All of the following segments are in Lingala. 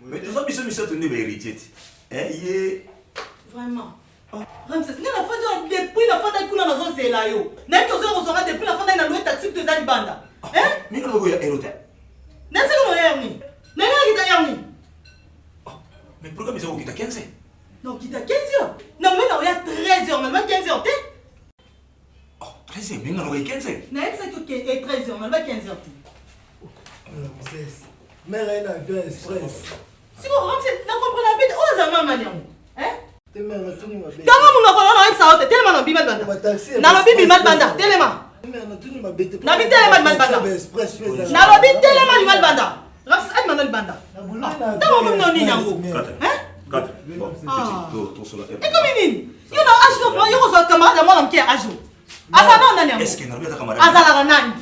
Mais tu as mis ce tourné héritier. Vraiment. Ramsès, la fin depuis la fin d'un coup dans la zone c'est là yo. N'est-ce que vous aurez depuis la fin d'un loué taxi de Zalibanda. Hein? Mais comment vous y éroté? N'est-ce que vous avez mis? N'est-ce que vous avez mis? Mais pourquoi vous avez 15 heures? Non, qui t'a 15 heures. Non, mais non, il y a 13 heures, mais 15 heures, t'es? Oh, 13 heures, mais non, il y a 15 heures. N'est-ce que tu es 13 heures, mais 15 heures, t'es? Mais elle a fait express. Si vous Ramsès, n'a compris la bête, oh, ça m'a manié. Hein? Tellement ça tellement na bimal banda. Na lobi bimal banda, tellement. Na bi tellement bimal banda. Na lobi tellement bimal banda. Ramsès ad manal banda. Tamo mo noni nango. Hein? 4. Bon, petit sur la tête. Et comme ini, yo na age ko yo ko so camarade moi na mke age. Asa na nani yango? Est-ce que na bien camarade? Azala nani?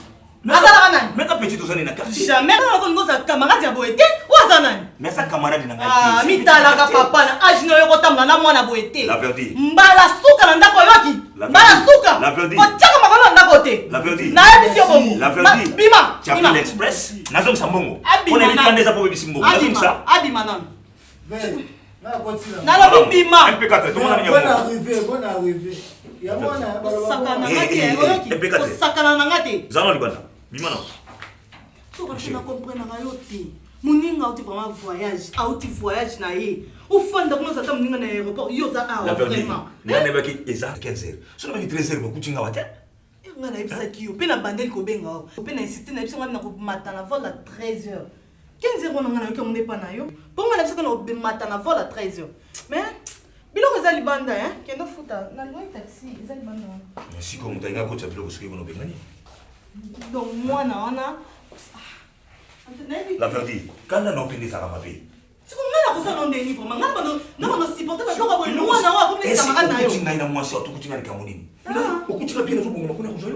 Azala nani? Mais ta petite osani na carte. Jamais na ko ngoza camarade ya boete, ou azana nani? Mais ça camarade na ngai. Ah, mitala ka papa na age no yo ko tamla na mwana boete. La verdie. Mbala suka na ndako yoki. Mbala suka. La verdie. Ko chaka makolo ndako te. La verdie. Na ebisi yo bongo. La verdie. Bima. Tu as pris l'express. Nazo sambongo. On est vite za pour bisi mbongo. Abima nan. Na lobi bima. MP4 tout le monde bon arrivé. Ya mwana sakana ngate oyoki. Ko sakana na ngate. Zano libanda. Bima na. To ka na comprendre na yo te. Muninga uti vraiment voyage, auti voyage na ye. O fanda kuma zata muninga na aéroport yo za a vraiment. Na ne baki eza 15 heures. So na baki 13 heures ko tinga wate. Nga na ibisa kiyo pe na bandel ko benga o. Pe na insister na ibisa na ko matana vol à 13 heures. 15 heures on a yo comme pas na yo. Ponga na ibisa na ko matana vol à 13 heures. Mais biloko za libanda hein, kendo futa na loin taxi za libanda. Si comme t'as ko tsa biloko soki bono bengani. Donc moi na ona la verdie, quand on a obtenu ça, on va payer. C'est comme ça qu'on a des livres. Non, on a supporté parce qu'on a comme les camarades.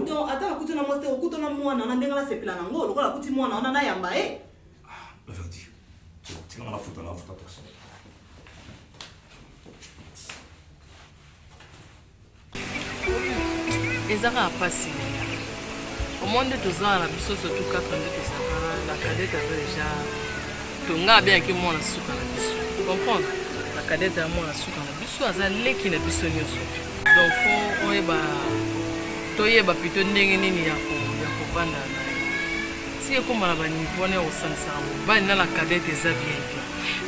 Donc, attends, écoute, on a monté, écoute, on a moi, on a des gens qui se plaignent. On a écouté moi, on a yamba. La verdie, tu n'as pas foutu, on a foutu personne. Ezara a passé. Au monde de 2 ans, la biso surtout 4 ans de la cadette avait déjà tonga bien que moi la souka la biso. Comprendre? La cadette a moi la souka la biso azale qui na biso nyoso. Donc faut oyeba toyeba plutôt ndenge nini ya ko banda na. Si ko mala ba niveau na au sens ça. Ba na la cadette eza bien.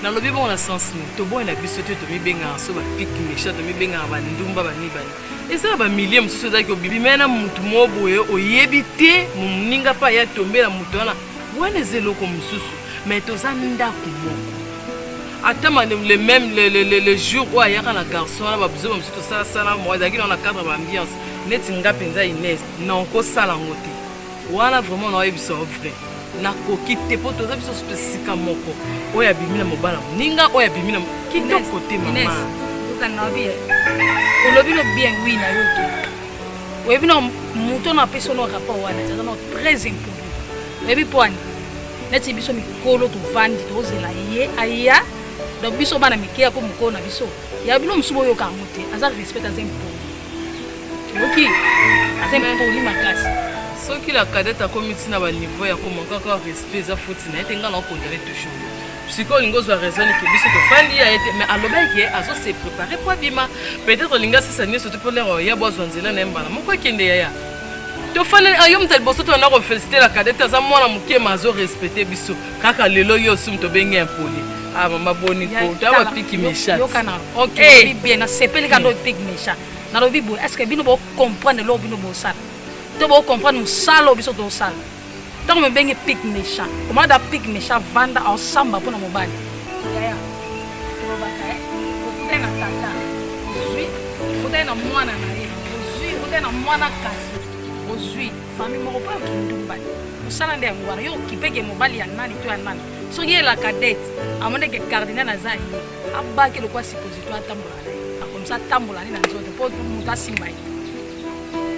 Na lobi bon la sens ni to boy na biso te to mi benga so ba pic méchant to mi benga ba ndumba ba ni ba. Eza ba millième so za ko bibi mena mutu moboye oyebite muninga pa ya tombela mutu wana wana zeloko mususu mais to za ndako moko atama le même le jour où aya kana garçon na ba besoin mususu to sala moi daki na cadre ba ambiance net nga penza Inès non ko sala ngote wana vraiment na oyebiso vrai na kokite po to za biso spécifique moko oya bimina mobala ninga oya bimina kito côté mama Olobi no bien oui na yo to. Webi no muto na peso no rapport wana ça no très important. Webi poani. Neti biso mikolo to vandi to zela ye aya. Do biso bana mikia ko mukona biso. Ya bilo msubo yo ka muti. Aza respect aza impo. Ok. Aza impo ni makasi. Soki la cadette a commis na ba niveau ya komanka ka respect za faute na etenga na condamner toujours. Psycho lingozo a raison que biso to fandi a été mais alobaki azo se préparer pour bima peut-être linga ça ni surtout pour les ya bozo nzela na mbala moko kende ya to fandi ayom tel boso to na ko féliciter la cadette za mwana muke mazo respecter biso kaka lelo yo sum to bengi impoli ah mama boni ko to ba piki méchant yo kana OK bien na sepeli ka do piki méchant na lo bibo est-ce que bino bo comprendre lo bino bo ça to bo comprendre salo biso to salo. Tant que je suis pic méchant, comment da pic méchant vendre ensemble pour nos mobile. Yaya, tu vas faire. Vous êtes un tata. Vous êtes un moine à naïf. Vous êtes un moine à casse. Vous êtes famille mon père qui nous bat. Vous savez des warriors qui paient que mobile y a nani tu as nani. So y est la cadette. À mon que cardinal Nazari. Abba que le quoi suppositoire tambola. Comme ça tambola ni dans les autres pour monter simbaï.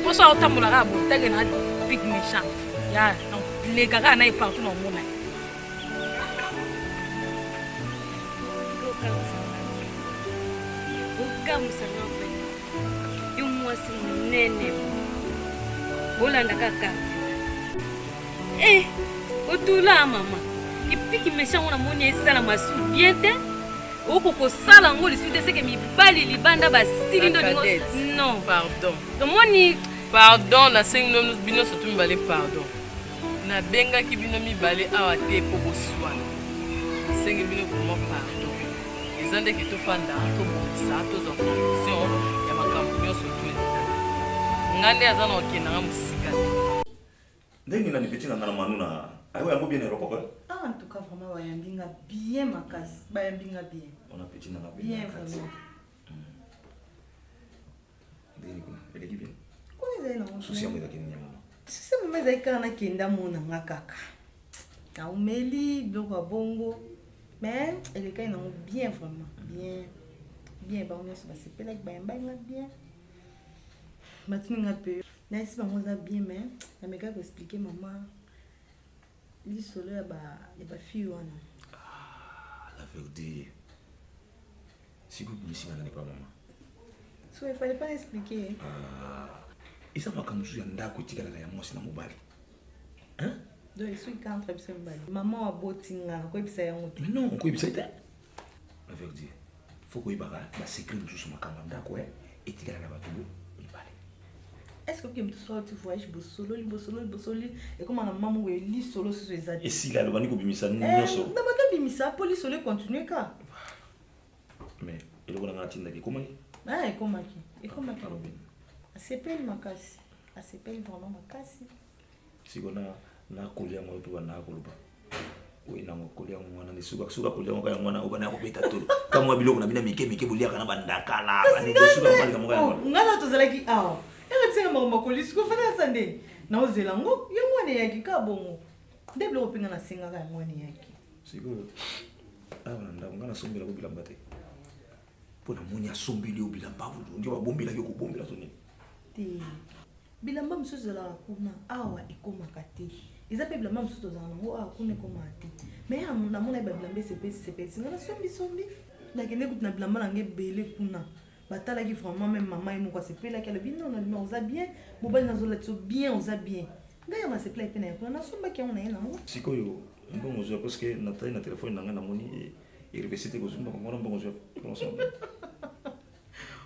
Pour ça tambola là, vous êtes un pic méchant. Ya non. Les gars na partout dans le monde. Ukamu sana pe. Yumwasi munene. Bolanda kaka. Otula mama. epiki méchant wana moni esala masu bien te okokosala yango lisusu te seke mibali libanda basili ndo non Pardon. tomoni Pardon, nasengi bino surtout mibale pardon. Nabengaki bino mibale awa te po boswana. Nasengi bino vraiment pardon. Eza ndenge tofanda tobongisa tozwa conclusion ya makambo nyonso toyeba. Nga nde aza na okendanga mosika te. Ndenge nani peti na ngana manuna ayo yango bien aéroport. Ah, en tout cas vraiment bayambinga bien makasi, bayambinga bien. On a peti na Bien vraiment. Ndenge kuna eleki bien. Koni zai na Susi yango ezaki nini mama? Susi mama ezali kaka nakenda mona nga kaka. Naumeli biloko ya bongo. Mais elekai nango bien vraiment. Bien. Bien bango nyonso basepelaki bayambanga bien. Matini nga pe. Naisi bango eza bien mais nameka koexplike mama lisolo ya bafille wana. La vérité. Si vous pouvez signaler pas maman. So il fallait pas expliquer. Isa makambo ya ndako etikala ya mwasi na mobali. Hein? Donc je suis quand très bien mbali. Maman a botinga ko ebisa yango. Mais non, ko ebisa ite. La vérité. Faut ko ibaka ba secret mususu makambo ya ndako etikala na bato mibali. Est-ce que tu sors tu voyage bosolo et comment la maman we li solo sur les adultes. Et si la lobani ko bimisa nyonso. Na bata bimisa poli solo continuer ka. Mais il ko na tinda ki comment? Ah, et comment qui? Asepeli makasi. Asepeli vraiment makasi. Siko na kolia mo to na koluba. We na ngo kolia mwana ni suka kolia ngo ya mwana obana ko beta tolo. Kama biloko na bina mike bolia kana bandakala. Ani ko suka mali kama ngo. Ngana to zalaki awa. Ela tsenga mama kolisi ko fana sande. Na ozela ngo yo mwana yaki ka bongo. Ndeblo ko pinga na singa ka mwana yaki. Siko awa ndako ngana sombela ko bilamba te. Pona moni asombeli o bilamba vudu ndio babombela yo ko bombela soni. Te bilamba msusu la kuna awa ekomaka te. Eza pe bilamba msusu za ngo awa kuna ekoma te. Mais na mona ba bilamba sepesi ngana sombi. Nakende kutuna bilamba nange bele kuna. Batala ki vraiment même maman et moi c'est pela qu'elle bien on a oza bien mobile na zola tso bien oza bien. Ngaya ma se pela pena kuna na somba ki ona yana ngo. Sikoyo mbongo zo parce que na taille na téléphone nanga na moni université ko zumba ko ngona mbongo zo.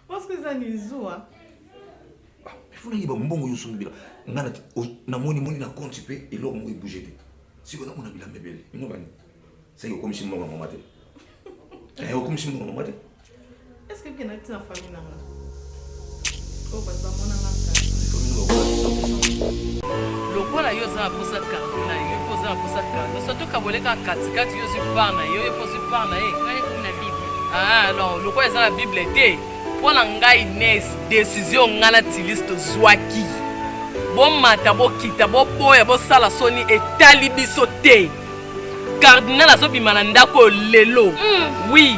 Parce que ça ni zoa. Funa yiba mbongo yo sombila ngana na moni na compte pe eloko ngo bouger te. Siko na mona bilamba bele. Ngo bani. C'est comme si mbongo mama te. Comme si mbongo mama te. Est-ce que tu as famille nanga? Oh ba mona ngaka. Lokola yo za posa cardona yo posa posa cardona surtout kaboleka katikati yo zipana yo posa pana wale kuna bible. Ah non, lokola za la bible te. Pona ngai nes décision ngana tiliste zwaki. Bon mata bo kita bo boya bo sala soni etali biso te. Cardinal azobima na ndako lelo. Oui.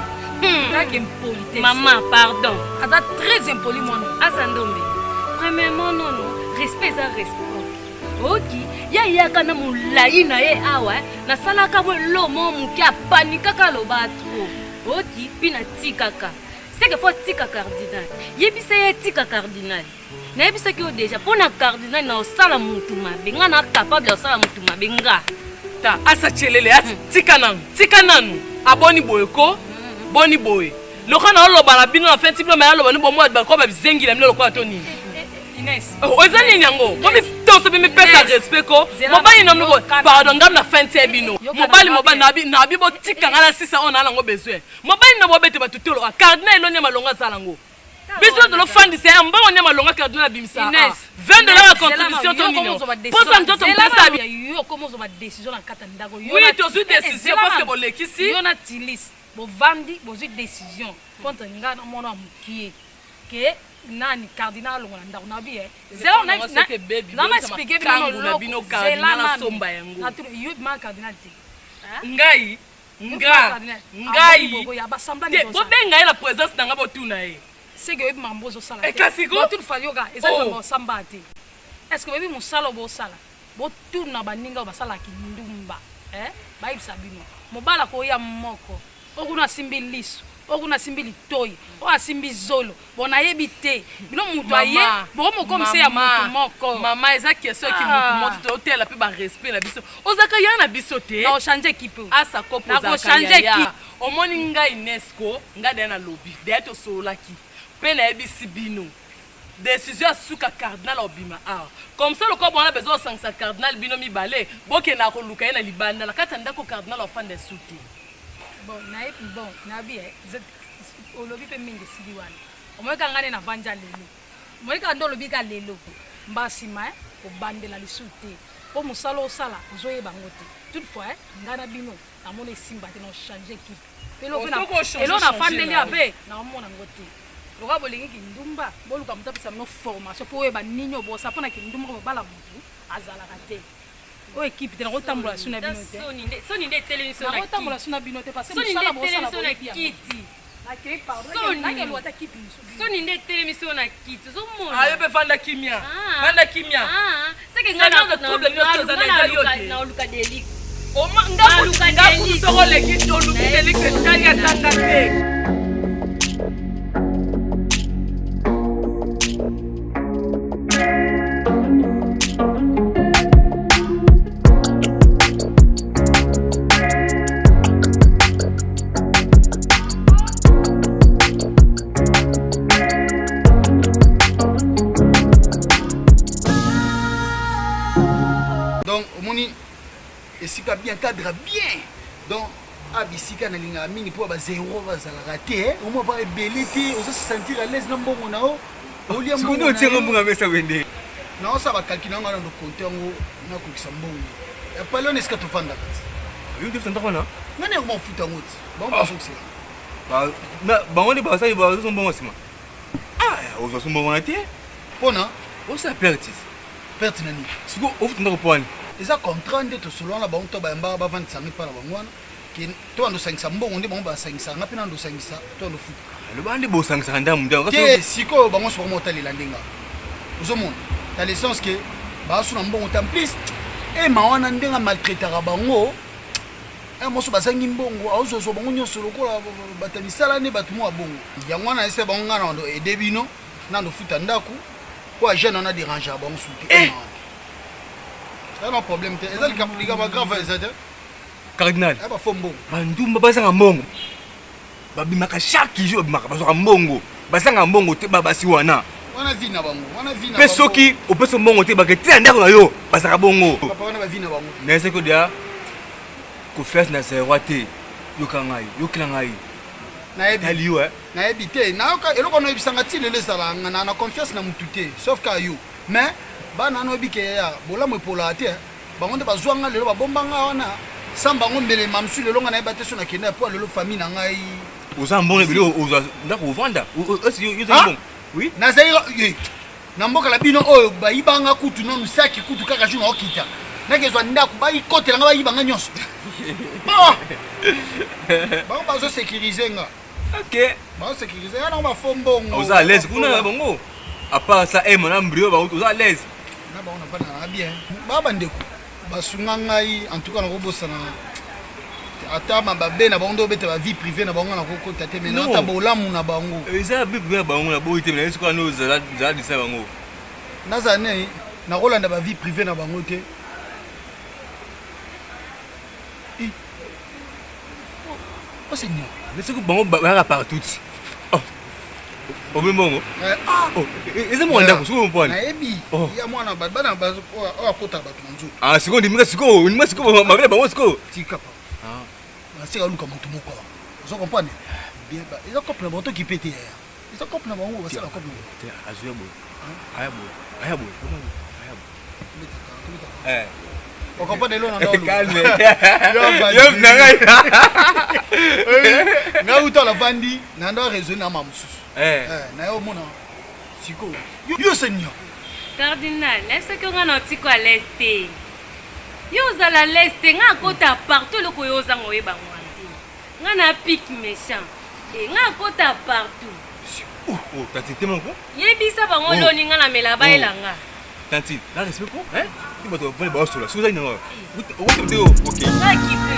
Maman, pardon. Ada très impoli mon. Asandombe. Premièrement non. Respect ça respect. Ok. Ya kana mulai na ye awa na sala ka bo lomo muki apanika ka lobatro. Ok, pina tikaka. C'est que faut tika cardinal. Yebisa ye tika cardinal. Na yebisa ki o déjà pona cardinal na osala mutu mabe. Ngana capable osala mutu mabe nga. Ta asa chelele ati tika nanu. Aboni boyeko. Boni boy. Lokana oloba na bino na fin type mais oloba ni bomo ba ko ba bizengila mino lokwa to nini. Inès. Ozali nyango. Mo mi to so mi pesa respect ko. Mobali no mbo pardon ngam na fin type bino. Mobali na bi bo tika ngala sisa on ala ngo besoin. Mobali no bo bete ba tutelo cardinal elo nya malonga sala ngo. Biso de lo fandi c'est un bon nya malonga cardinal bimisa. $20 la contribution to nini. Posa ndoto mpesa bi. Yo comment on va décision na kata ndako. Oui, to su décision parce que bo lekisi. Yo na tilis. Bo vandi bo décision contre ngana mona mukie. Que nani cardinal ngona ndako na bi zela na na expliquer bino cardinal na somba yango na yo ma cardinal te ngai ya basambla ni bo benga la présence nanga botuna e c'est que yo mambozo sala e kasiko tout fa yoga ezali samba te est-ce que bebi musalo bo sala bo tuna baninga basala kindumba ba ibisa bino mobala ko ya moko okuna simbi liso okuna simbi litoi o asimbi zolo bona yebi te bino mutu aye bo mo comme c'est ya mutu moko mama eza question ki mutu moto to tela pe ba respect na biso ozaka ya na biso te na changer équipe asa kopo za changer équipe omoni ngai UNESCO ngai na lobby de to solaki pe na yebi sibino décision suka cardinal obima comme ça le corps on a besoin de sang cardinal bino mi balé boke na ko luka na libanda la katanda ko cardinal ofan de souti bon na bien o lobby pe mingi sidi wana o mo ka ngane na vanja lelo mo ka ndo lobby ka lelo mbasima o bandela li souti po musalo sala zoye bangote toutefois ngana bino na mona simba te no changer équipe pelo na elo na fandeli abe na mona ngote loka bolingi kindumba boluka mutapisa no formation po yeba ninyo bosa pona kindumba ko bala mutu azala kate o équipe te na ko tambola suna bino te soni nde tele so na ko tambola suna bino te parce que soni musala nde bosa tele so na kiti na ke pardon na ke lota kiti soni nde tele so na kiti so mona ayo be fanda kimia c'est que ngana ko trouble ni to za na luka delix o ma ngaku so le kiti o luka delix tani atanga te. Esika bien cadre bien donc abisika na linga mingi po ba zéro ba za raté au moins ba ébélité on se sentir à l'aise na mbongo na o olia mbongo no tsenga mbonga mesa wende na osa ba kalkina ngana ndo compteur ngo na ko kisa mbongo ya palo ne ska to fanda kati yo te fanda kona ngane ko mafuta ngoti ba ba so sila ba na ba ngoni ba sa ba so mbongo sima o so mbongo na te pona o sa pertis nani siko o futa ndako pwani eza contrat nde tosolana bango to bayamba bavandisa ngai mpana bango wana to andosangisa mbongo nde bango basangisa nga mpe na andosangisa to andofuta aloba nde bosangisaka ndamu te sikoyo bango so bamotalela ndenga ozomona na le sens ke baasuna mbongo ta plus ema wana ndenga maltraitaka bango moso bazangi mbongo aozozwa bango nyonso lokola bato misala nde bato mo ya bongo yango wana ese bango nga na ando ede bino na andofuta ndako po agene wana dérange bango suki c'est un problème. C'est le cas grave. Cardinal. Eh bah fombo. Bandumba basanga mbongo. Babimaka chaque jour babimaka bazaka mbongo. Basanga mbongo te babasi wana. Wana vina bango. Wana vina. Pesoki opeso mbongo te baketi ndako na yo basaka bongo. Papa wana vina bango. Nese ko dia ko fes na zéro te. Yo kangai, yo klangai. Na ebi. Aliyo Na ebi te. Na ka eloko na ebisanga ti lele sala na confiance na mutu te. Sauf ka yo. Mais bana no bike ya bolamu epola te bango nde bazwanga lelo babombanga wana samba ngo mbele mamsu lelo nga na ebate so na kenda po lelo famille na ngai oza mbongo bilo oza ndako ovanda esi yo za mbongo oui na zaira na mboka la bino oyo bayibanga kutu no musaki kutu kaka juna okita nakezwa ndako bayikotela nga bayibanga nyonso bango bazo sécuriser nga ok bazo sécuriser nga na bafombongo oza à l'aise kuna na bongo à part ça mon brio ba oza à l'aise na ba on a pas na bien ba bandeko basunga ngai en tout cas na robosana ata mababe na bango bete ba vie privée na bango na kokota te mais na ta bolamu na bango eza vie privée na bango na boite mais est-ce qu'on nous za disa bango na zane na rolanda ba vie privée na bango te oh seigneur mais c'est que bango ba partout Obe mbongo. Eze mwanda kusuko mpona. Na ebi. Ya mwana bana bazo akota bato nzo. Siko ndimika siko, ndimika siko mabele bango siko. Tika pa. Basika luka mutu moko. Ozo comprendre? Bien ba. Eza couple na moto qui pète ya. Eza couple na bango basala couple. Te azuya bo. Aya bo. On comprend de l'eau dans l'eau. Calme. Yo nangai. Na uto la bandi, na ndo raisonner na mamususu. Na yo mona. Siko. Yo seigneur. Cardinal, est-ce que on a tiko à l'est? Yo za la l'est, nga kota partout le koyo za ngoye bangwanti. Nga na pic méchant. Et nga kota partout. Oh, tati tellement quoi? Yebisa bango loni nga na mela ba elanga. Tanti, là respect quoi? Hein? Tu vas te voir les là. Sous non. OK. Nga kipe.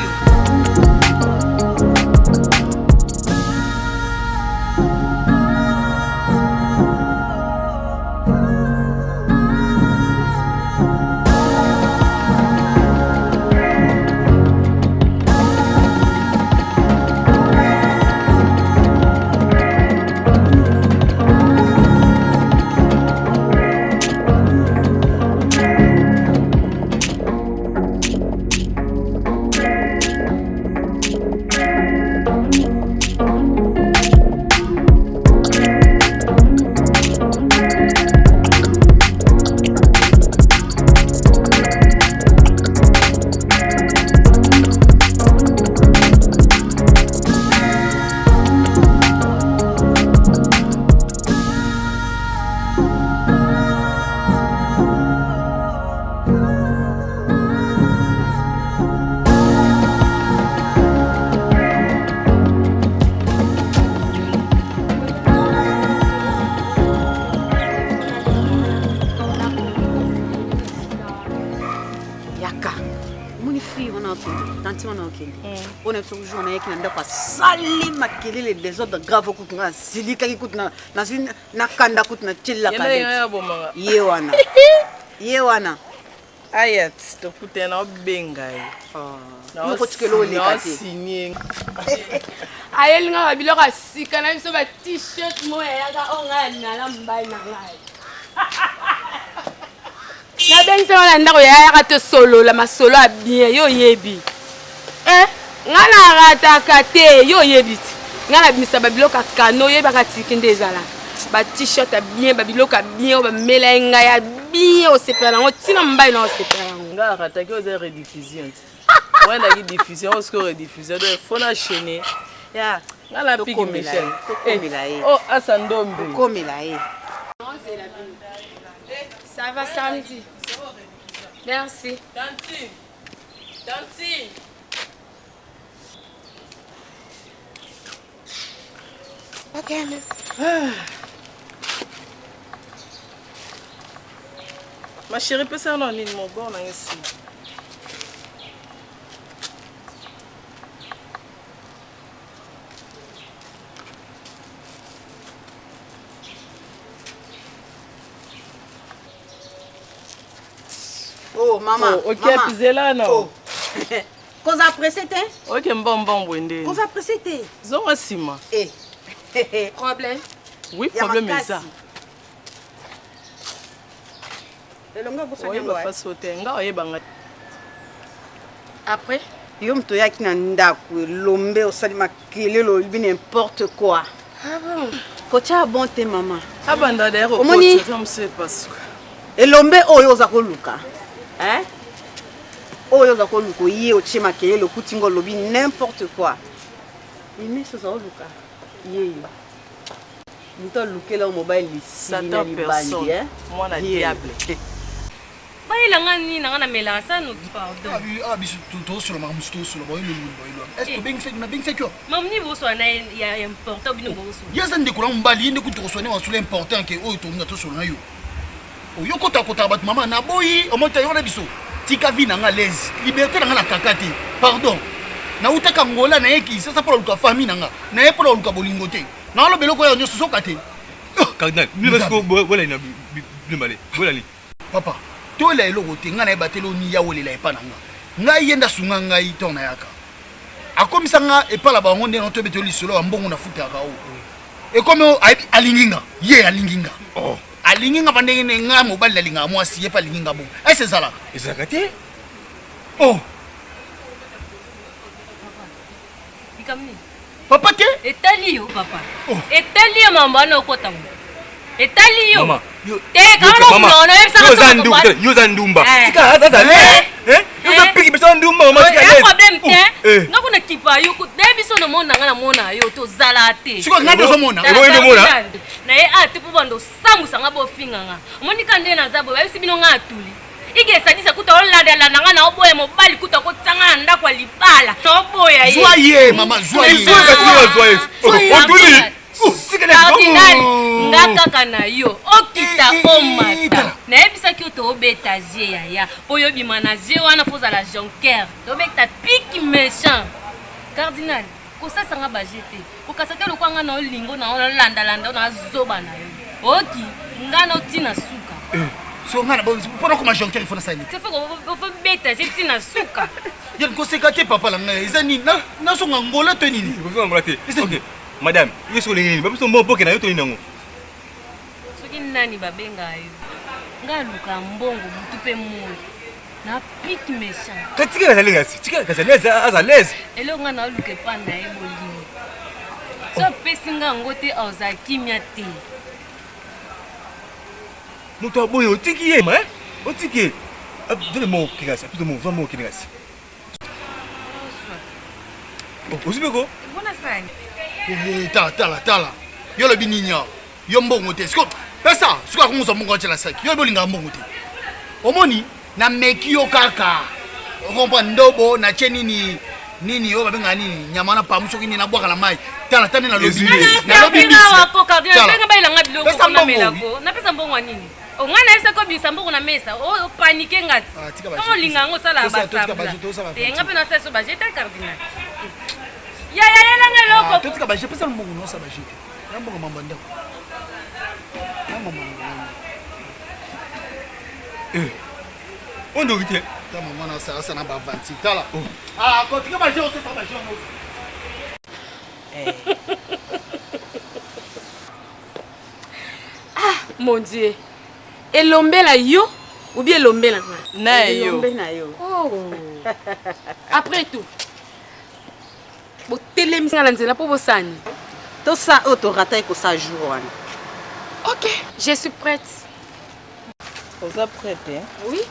pour ne pas jouer avec un pas sali maquiller les désordres graves que tu as zili qui coûte na kanda coûte na chilla kadet yewana ayat to kutena bengai no ko tikelo le kati signé ayelinga babiloko asika na biso ba t-shirt mo yaka onga na mbai na ngai na bengisa wana ndako yaka te solo la masolo a bien yo yebi nga na rataka te yo yebi ti nga na bimisa babiloko akano yebaka tiki nde ezala ba t-shirt a bien babiloko a bien bamela ngai ya bien osepela nango ntina mbai na osepela nango nga rataki oza rediffusion ouais la diffusion on se rediffusion donc faut enchaîner ya nga la pique Michel kokomela oh asandombe kokomela ça va samedi merci Tantine ok merci ma chérie peut ça non mon bon ici oh maman ok pizela non Cosa pressete? Ok bon wende Cosa pressete? Zonga sima problème oui problème est ça elonga boso oui ba fa sauter nga oyebanga après yo mto yaki na ndako lombe osali makelelo libi n'importe quoi ah bon kocha bon te maman abanda d'ailleurs au Omoni- côté comme c'est pas elombe oyo oza koluka hein oyo oza koluka ye otie makelelo kutingo lobi n'importe quoi ime soza oluka yeyo mto lukela o mobile lisili na Satan libandi personne hein moi na diable bayelanga nini nanga na melaka sano pardon biso tozosola makambo so tozosola est ce que nabengisaki yo mamuni boswana na ya important bino boswana ye aza ndeko na mobali ye nde kutu koswana masolo important ke oyo tolinga tosola na yo oyo kotakotaka bato mama naboyi omota yo na biso tika vi nanga lese liberté nanga na kaka te pardon nautaka ngola nayeki sasa mpo na luka famille nanga naye mpo na luka bolingo te naaloba eloko oyo nyonso soka te cardinal bilesko bolali na bilembale bolali papa toyela eloko te ngai nayeba te lo ni ya welela epa na nga ngai ye ndasunga ngai ntongo nayaka akomisa nga epala bango nde na toyebete yo lisolo ya mbongo nafutaka o ekomi alingi nga ye alingi nga alingi nga vandenge ne ngai mobali nalingaka mwasi ye mpe alingi nga bongo ese ezalaka ezalaka te ikamni papa te etali yo papa etali yo mambo wana okota mo etali yo mama te kama unaona wewe sasa yo za ndumba tika aza yo za piki biso ndumba mama tika ya problème te ngako na kipa yo ko debiso na mona nga na mona yo to zala te siko nga ndozo mona ebo mona na ye ate po bando sangu sanga bo finga nga omoni kande na zabo ba bino nga atuli ike sadisa kuta oladela nanga na oboye mobali kuta ko tanga na ndako libala na oboya ye joyeux mama joyeux otuli Cardinal, nga kaka na yo okita omata nayebisaki yo toobeta zie yaya po yobima na zie wana po ozala jonker tobeta piki méchant cardinal kosasanga baje te kokasa te lokwa nga na olingo na olandalanda na zoba na yo oki nga na otina suka so nga na mpona koma jonker ifona sani te fo beta zie tina suka yeni koseka te papa na ngai eza nini nasonga ngola to nini ngola te madame yo soki olingi nini babiso mbo mpoke na yo tolini yango soki nani babenga yo nga luka mbongo butu mpe moi na piki méchant kasi tika kazali kasi tika kazali aza lese eloko nga na oluka epa na ye bolingo so apesi nga yango te aoza kimia te moto aboye otiki ye otiki ye dole mo okende kasi apito mo okende kasi osibeko ebona sani tala yo lobi nini yo mbongo te siko pesa siko akongoza mbongo atela saki yo bolingaka mbongo te omoni na meki yo kaka okompa ndobo na che nini oyo babenga nini nyama na pamu soki nini nabwaka na mai tala tane nalobi napesa mbongo ya nini onga na yebisa kobimisa mbongo na mesa opanike ngati kama olinga yango osala basabla nga mpe nasala so bajeta cardinal Ya nanga loko. Totika ba je pesa mbongo non ça ba je. Na mbongo mambo ndako. Na mbongo. On doit quitter. Ta maman na ça na ba 26 tala. Ah, totika ba je on ça ba je on. Ah, mon Dieu. Elombe la yo ou bien elombe la nga? Na yo. Elombe na yo. Oh. Après tout. Bo télémission la nzela po bosani. To ça auto rata ko ça jour wana. OK, je suis prête. Vous êtes prête, hein? Oui.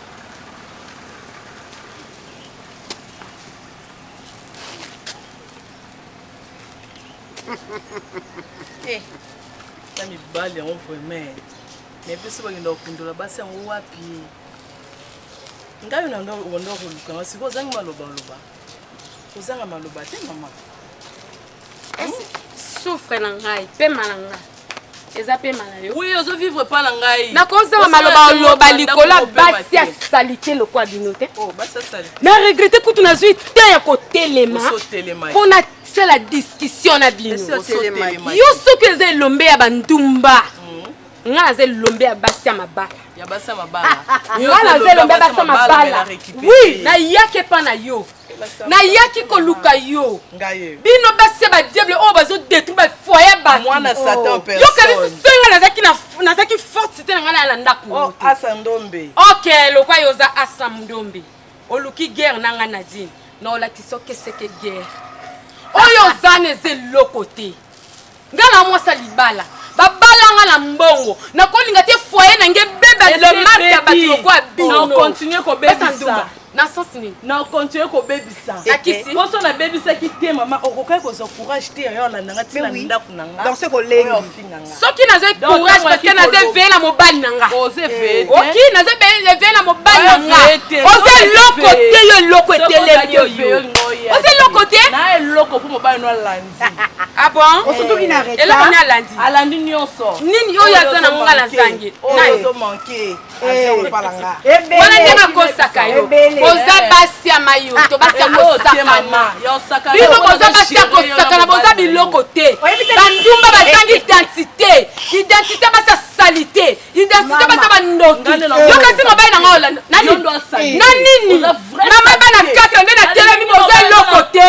Eh. Ça me balle en vraiment. Mais puis c'est pas que nous kundola basi yango wapi. Ngayo na ndo wondo kuluka siko zangi maloba loba. Kozanga maloba te mama. Souffre na ngai, pe malanga. Eza pe malayo. Oui, ozo vivre pas la ngai. Na konza maloba loba likola basi ya salite le kwa binote. Oh, basi salite. Na regretter kutu na zui te ya kotelema. Kotelema. Pona c'est la discussion na bino. Yo soki eza elombe ya bandumba. Nga na lombe ya basi ya mabala. Ya basi ya mabala. Nga na lombe ya basi ya mabala. Oui, na yake pa na yo. Na yaki koluka yo. Ngaye. Bino basi ba diable o bazo détruire ba foyer ba. Mwana Satan personne. Yo kali senga na zaki force te nga na ndako. Oh, asa ndombe. OK, lokwa yoza asa ndombe. Oluki guerre nanga Nadine. Na olakisa ke seke guerre. Oyo zane ze lokote. Ngala mwasa libala. Babalanga na mbongo. Na kolinga te foyer na nge beba le marque ya bato kwa bino. Na continue ko bebisa. Na sens ni. Na continue ko bebisa. Akisi. Koso na bebisa ki te mama okokai ko so courage te yo la nanga tina ndako nanga. Donc c'est ko lengi. Soki na ze courage parce que na ze veille na mobali nanga. Ose veille. OK, na ze veille na mobali nanga. Ose lokote yo lokote le yo. Ose lokote? Na eloko pour mobali no landi. Ah bon? On surtout qui n'arrête pas. Elle a landi. Alandi nyonso. Nini yo ya zana nga la zangi. Na yo manquer. Ase opalanga. Wana ndenga kosaka yo. Boza basi ya mayo to basi ya kosaka mama. Yo saka. Bino boza basi ya kosaka na boza biloko te. Bandumba bazangi identité. Identité basi ya salité. Identité basi ya bandoki. Yo kasi mobali na ngola. Nani ndo asali. Na nini? Na maba na kaka nde na tele mi boza loko te.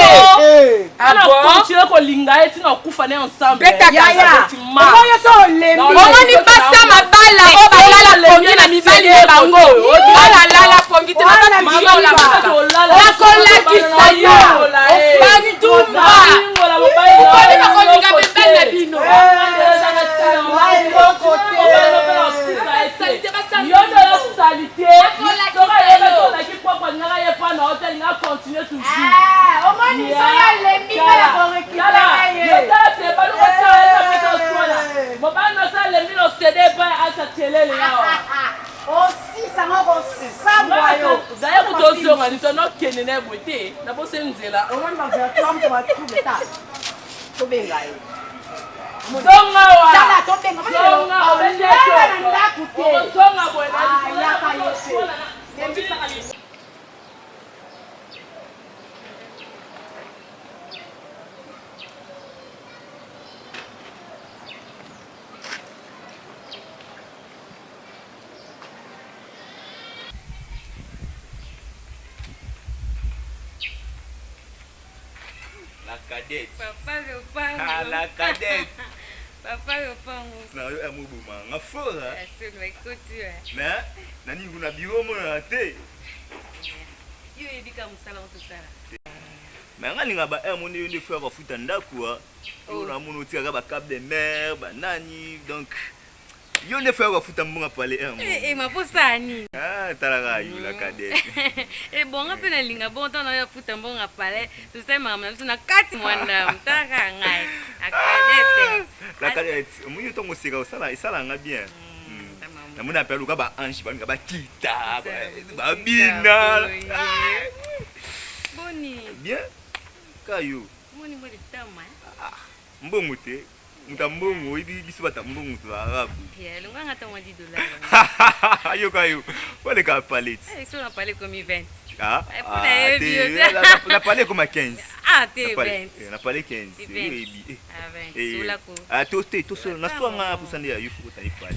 Ah bon? Continue ko linga eti na kufa ne ensemble. Ya ya. Oyo so lembi. Omoni basi ya mabala o balala pongi na mibali na bango. Balala pongi te na mama la bakolakisa yo bandumba okoli bakolinga bebele na bino Aussi ça m'a ça yo. D'ailleurs vous tous on a dit non kenene boité na bo senzela. On va faire comme tu vas trouver ça. To benga yo. Zonga wa. Tala to benga. Zonga wa. Zonga bwana. Ya ka yose. La cadette. Papa Lopango. Ah, la cadette. Papa Lopango. Na yo amubuma nga fora. C'est vrai que tu es. Mais nani kuna biro mo na te. Yo edika musala on sala. Mais nga linga ba mo ne yonde faire futa ndakwa. Yo na mono tika ba câble de mer ba nani donc yo ne faire futa mbonga pale mo. Ma posani. Ah talaga yo la cadette. Bonga pe na linga bon temps na ya futa mbonga pale. Tu sais mama na kati mwana mtaka ngai. Akadete. La cadette, mo yo tongo sika osala nga bien. Na mona pelu ka ba ange ba ba kita ba bina. Boni. Bien. Kayo. Boni mo de tama. Mbongo te. Mutambongo ibi biso batambongo to arabu. Ya lunga ngata mwa $10. Ayo kayo. Wale ka palette. Ils sont à parler comme 20. Ah. La parler comme 15. Ah, t'es 20. On a parlé 15. T'es 20. Ah, 20. Sous la cour. Ah, toasté, toasté. Na swanga pour s'en dire, il faut que tu parles.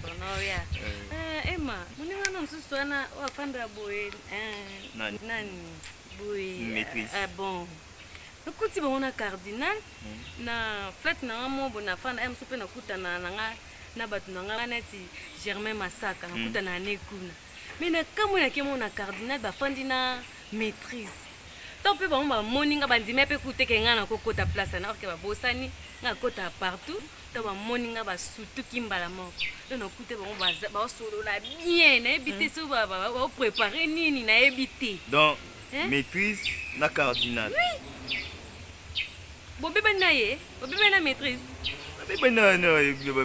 Bonoya. Emma, muni wana msusu wana wafanda boy. Nani? Boy. Maîtrise. Ah bon. Nakuti baona cardinal na flat na ngamo bona fanda msupe nakuta na nga na batu na nga neti Germain Masaka nakuta na nekuna. Mina kamo na kemo na cardinal bafandi na maîtrise. Tant pe ba moni nga bandime pe kuteke nga na kokota place na ke ba bosani nga kota partout. Taba moni nga ba sutu kimbala moko. Donc écoutez bon ba solo la bien na ebité so ba préparer nini na ebité. Donc maîtrise na cardinal. Oui. Bobe banaye, bobe bana maîtrise. Bobe na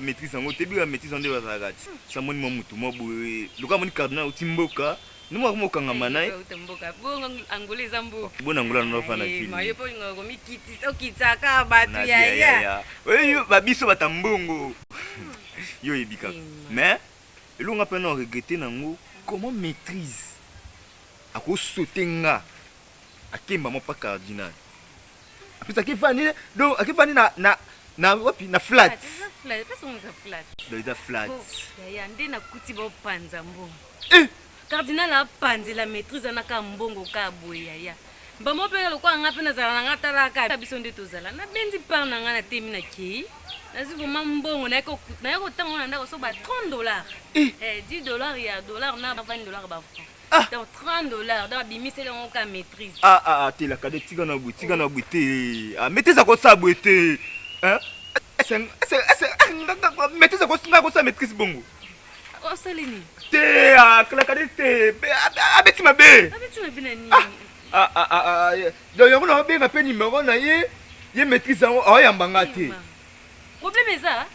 maîtrise ngo tebi la maîtrise on de ba gati. Sa moni mo mutu mo boye. Luka moni cardinal utimboka. Numa mo kanga manaye. Utimboka. Bo angole zambo. Bona ngola no fana fili. Mayo po ngo mikiti okitaka batu ya. Oyo babiso batambongo. Yo ebika. Mais elonga pena regretter nango comment maîtrise. Ako sauter nga. Akemba mo pa cardinal. Apita kifani donc akifani na wapi na flat. Flat, parce qu'on est flat. Donc flat. Ya ndena kuti bo panza mbongo. Cardinal a panzi la maîtrise na ka mbongo ka boya ya. Mbamo pe lo kwa nga pe na zala nga tala ka biso nde tozala. Na bendi par na nga na temi na ki. Na zivu mbongo na ko tango na ndako so ba $30. $10 ya dollar na $20 ba franc. Donc $30 donc bimisele on ka maîtrise. T'es la cadette tiga na buté. Ah mettez ça comme ça buté. Hein? Mettez ça comme ça maîtrise bongo. Oh Salini. T'es la cadette. Abeti ma bé. Abeti ma bé nani. Donc on a bien appelé numéro na ye maîtrise en yambanga té. Problème est ça.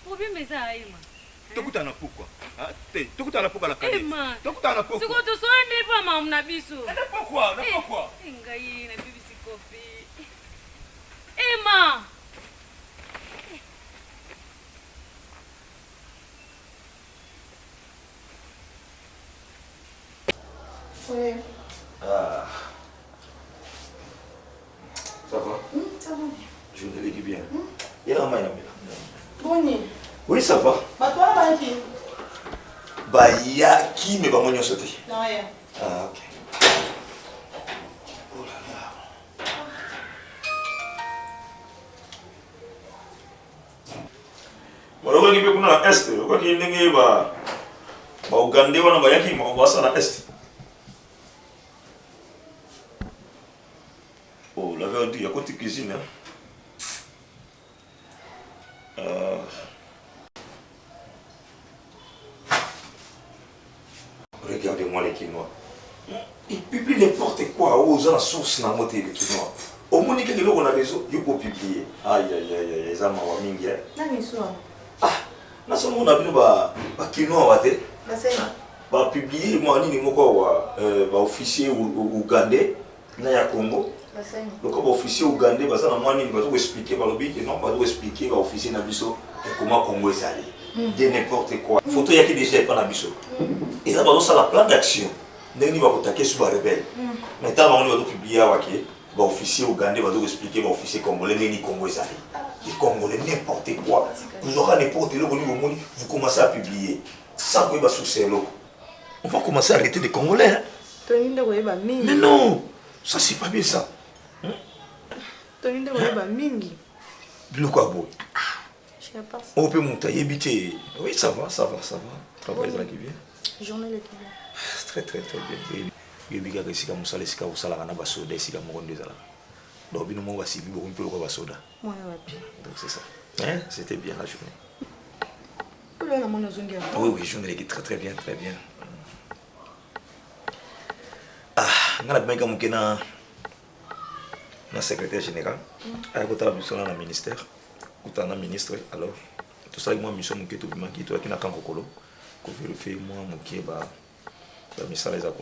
Problème est ça Emma. Tokutana pourquoi? Tokutana pourquoi la cadette? Tokutana pourquoi? Siko to sonde pa mamu na biso. Pourquoi? Pourquoi? Ngai na bibi sikopi. Emma. Oui. Ah. Ça va? Ça va bien. Je ne l'ai bien. Il y a un maïna. Boni. Oui, ça va. Bah toi, bah qui? Bah il y a qui mais bah moi n'y sauté. Non, rien. Ah ok. Oh là là. Moi je vais vous na est. Quoi qui n'engage bah Uganda wana bah yaki bah wasa na est. Oh la verdure il y a côté cuisine hein. Regardez-moi les quinoa. Ils publient n'importe quoi aux la source dans le quinoa. Au moins, il y a des gens qui ont publié. Aïe, aïe, aïe, aïe, ça m'a mingi. Ah, na somo on a vu ba quinoa wate. Ba publier moi ni moko ba officier ougandais na ya Congo. Le comme officier ougandais ba ça na moi ni ba to expliquer ba lobi non ba to expliquer ba officier na biso comment Congo est allé. De n'importe quoi. Photo il y a qui déjà pas na biso. Et là ba ça la plan d'action. Ndeni ba kotaker sur ba rebelle. Maintenant on va publier waki ba officier ougandais ba to expliquer ba officier congolais ni Congo est allé. Les Congolais, n'importe quoi. Vous aurez n'importe quoi, vous commencez à publier. Sans que vous soyez là. On va commencer à arrêter les Congolais. Hein? Mais non, ça c'est pas bien ça. Bilo quoi beau? On peut monter, éviter. Oui, ça va, ça va, ça va. Travail là qui vient. Journée là qui vient. Très très très bien. Il y a des gens qui sont donc, nous avons suivi beaucoup de soda. Donc, c'est ça. Hein? C'était bien la journée. Oui, oui, journée qui est très très bien, très bien. Ah, nous avons un secrétaire général. Nous avons un ministère. Nous avons un ministre. Alors, tout ça, moi, je suis un peu qui est un peu pour vérifier moi, je suis un peu de salaire.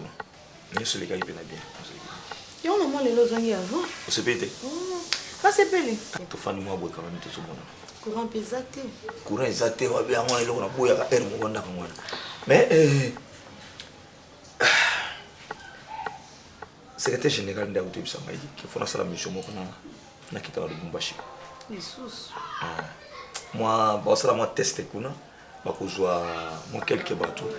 Nous sommes les gars qui viennent bien. Et on a moins les losanges avant. Vous savez pas? Pas c'est pelé. Tu fais nous boire quand même tout le monde. Courant pesate. Courant pesate, on va bien moi le on a boire à air mon on mais secrétaire général nda utebisa ngai qu'il faut na sala mission moko na kita na Lubumbashi. Moi basala moi test kuna bakozwa mon quelques bateaux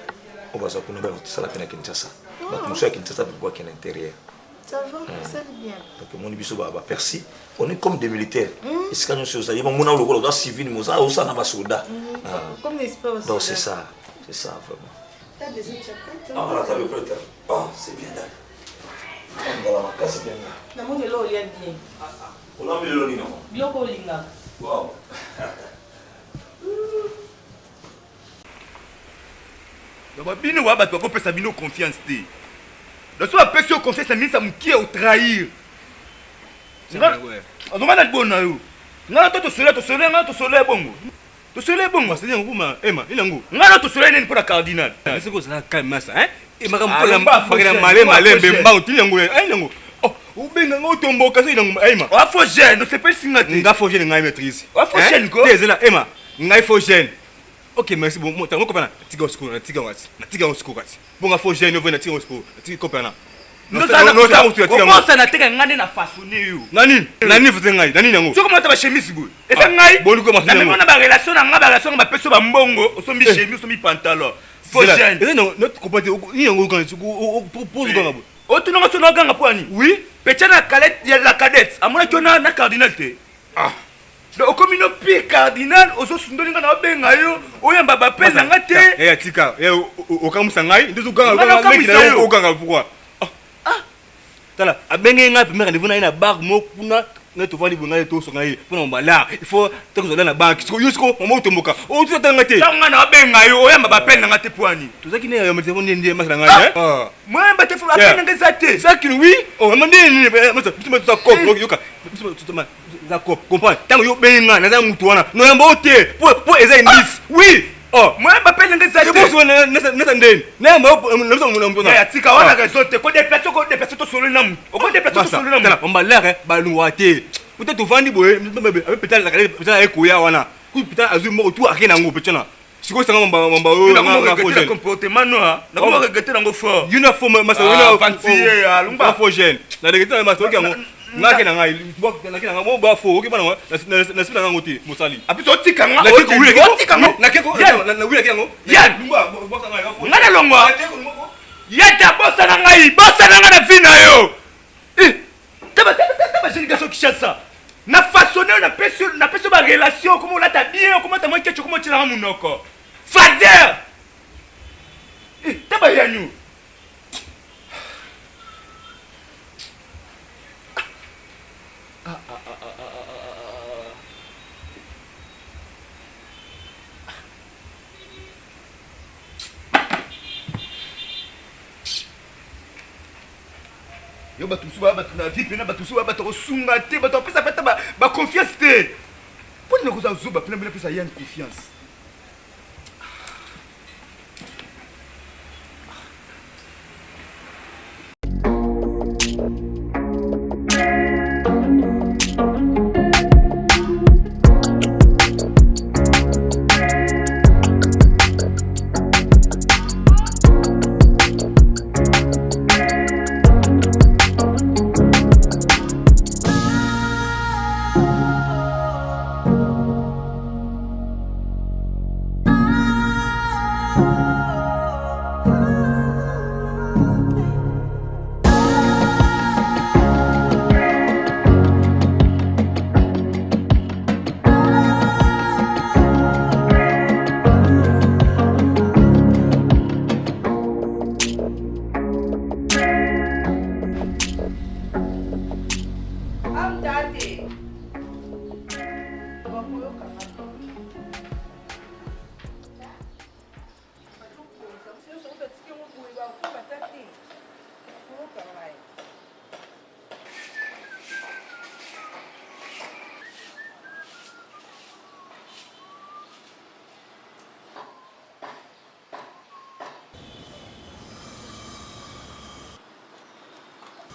on va ça kuna ba sala pena Kinshasa ba muso ya Kinshasa pour voir qu'à l'intérieur. Ça va, c'est bien. Donc mon biso ba Percy, on est comme des militaires. Et c'est quand nous sommes allés mon na lokolo civil mo ça aussi na ba soldat. Comme n'est-ce pas aussi. Donc c'est ça vraiment. T'as des chapettes. Ah voilà, t'as le prêtre. Ah, c'est bien là. On va la casse bien là. Na mo ngelo ya bien. On a mis le lino. Biloko linga. Wow. Donc bino wa bato ko pesa bino confiance té. Donc so apesi confiance na minsa mukie au trahir. Azonga na bona yo. Ngala to sole ngala to sole bongo. To sole bongo c'est nguma ema ilango. Ngala to sole neni pour la cardinal. C'est quoi ça calmasa hein? Et makampola mbafagira malembe mbao tilango ilango. Oh, ubenga ngotomboka so ilango ema. Wa fo jeune, no c'est pas singa té. Nga fo jeune ngai maîtrise. Wa fo jeune ko. Tezela ema. Ngai fo jeune. Ok, merci bon. Moi, tango kopana. Tiga osko, tiga wati. Tiga osko wati. Bonga fo jeune no na tiga osko. Tiga kopana. No ça na teka ngane na façonner yo. Nani fuze ngai? Nani nango? Soko mata ba chemise boy. Et ça ngai. Bonu ko masina. Na mona ba relation na ngaba relation ba peso ba mbongo, osombi chemise, osombi pantalon. Fo jeune. Et non, notre compagnie ni yango kan pour ganga boy. O tu non so na ganga poani. Oui. Petit na calette la cadette. Amona ki na cardinal te. Ah. Donc comme une pire cardinal, oso sundoli ngana benga yo, oyamba ba pesa ngate. Eh tika, okamusa ngai, ndezo ganga meki na yo okanga pourquoi? Tala, abenge nga premier rendez-vous na bar mo kuna na to vandi bonga to so ngai pona mbala. Il faut te ko na banque. Yusko mo tomboka. O tu tanga te. Tanga na benga yo, oyamba ba pesa ngate poani. To zaki ne yo mtevo ndi masala ngai eh? Moi ba te fu ba pesa ngate. Zaki oui. Oh mande ni masa bituma to kop yoka. Bituma to ma za kop. Comprends? Tango yo benga na za mutu wana. No yamba ote. Po eza indice. Oui. Oh, moi ba pesa ngate. Je pense na ndeni. Na mba ya tika wana raison te ko déplacer to solo na mu. O ko déplacer to solo na mu. On balere ba luwate. Peut-être to vandi boye peut-être la peut-être ekoya wana. Ku peut-être azu mo tout akena ngo peut-être. Siko sanga mba o na fo comportement no na ko regretter ngo fort. Uniforme masa wina fancy alumba fo jeune. Na regretter masa okango. Ngake na ngai nakina nga mo ba fo oke bana na sipina ngo te mosali. Api so tika nga o tika ngo. Na keko na wila kengo. Ya lumba bosa ngai fo. Ngana longwa. Ya ta bosa na ngai na vina yo. Taba génération Kinshasa. Na façonner na peso ba relation comment on ta bien comment ta moi quelque comment tu na munoko. Father. Taba yanyu. Yo ba tusu ba na vie pena ba tusu ba to sunga te ba to pesa peta ba confiance te. Pour ne ko za ba pena pesa yan confiance.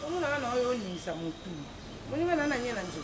Mwana na oyo ni sa mutu. Mwana na nyela nje.